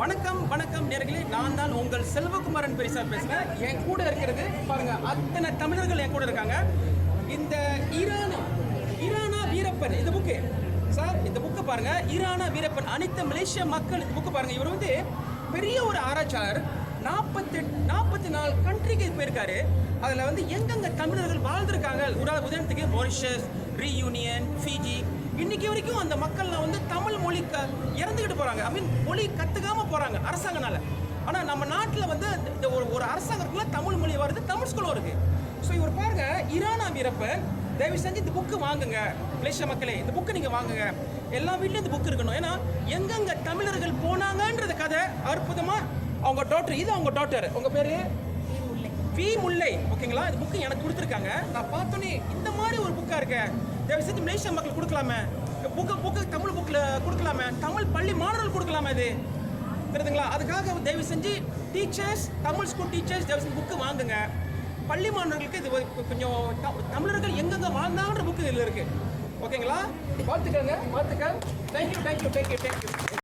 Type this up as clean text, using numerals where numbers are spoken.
வணக்கம் வணக்கம் நேர்களே, நான் தான் உங்கள் செல்வகுமாரன் பெரிசார் பேசுகிறேன். என் கூட இருக்கிறது பாருங்க, அத்தனை தமிழர்கள் என் கூட இருக்காங்க. இந்த ஈரானா வீரப்பன் இந்த புக்கு சார், இந்த புக்கு பாருங்க, ஈரானா வீரப்பன் அனைத்து மலேசிய மக்கள் இந்த புக்கு பாருங்க. இவர் வந்து பெரிய ஒரு ஆராய்ச்சியாளர். 44 கண்ட்ரிக்கு போயிருக்காரு. அதில் வந்து எங்கெங்க தமிழர்கள் வாழ்ந்திருக்காங்க, உதாரணத்துக்கு மொரிஷஸ், ரீயூனியன், ஃபிஜி, இன்னைக்கு வரைக்கும் அந்த மக்கள்லாம் வந்து தமிழ் மொழி இறந்துக்கிட்டு போகிறாங்க. மொழி கற்றுக்காமல் போகிறாங்க அரசாங்கனால. ஆனால் நம்ம நாட்டில் வந்து இந்த ஒரு அரசாங்கத்துக்குள்ள தமிழ் மொழி வருது, தமிழ் ஸ்கூலும் இருக்குது. ஸோ இவர் பாருங்க, ஈரானா வீரப்பன், தயவு செஞ்சு இந்த புக்கு வாங்குங்க. மலேசியா மக்களே, இந்த புக்கு நீங்கள் வாங்குங்க. எல்லா வீட்லையும் இந்த புக்கு இருக்கணும். ஏன்னா எங்கெங்க தமிழர்கள் போனாங்கன்றது கதை அற்புதமாக. அவங்க டாக்டர், இது அவங்க டாக்டர், உங்கள் பேர் வி முல்லை, ஓகேங்களா? இந்த புக்கு எனக்கு கொடுத்துருக்காங்க. நான் பார்த்தோன்னே இந்த மாதிரி ஒரு புக்காக இருக்கேன், தயவு செஞ்சு மலேசியா மக்கள் கொடுக்கலாமே. புக்கு தமிழ் புக்கில் கொடுக்கலாமே, தமிழ் பள்ளி மாணவர்கள் கொடுக்கலாமே. இது தெரியுதுங்களா? அதுக்காக தயவு செஞ்சு டீச்சர்ஸ், தமிழ் ஸ்கூல் டீச்சர்ஸ், தயவு செஞ்சு புக்கு வாங்குங்க. பள்ளி மாணவர்களுக்கு இது கொஞ்சம் தமிழர்கள் எங்கெங்க வாழ்ந்தாங்கன்ற புக்கு இதில் இருக்குது, ஓகேங்களா? பார்த்துக்கங்க. தேங்க்யூ.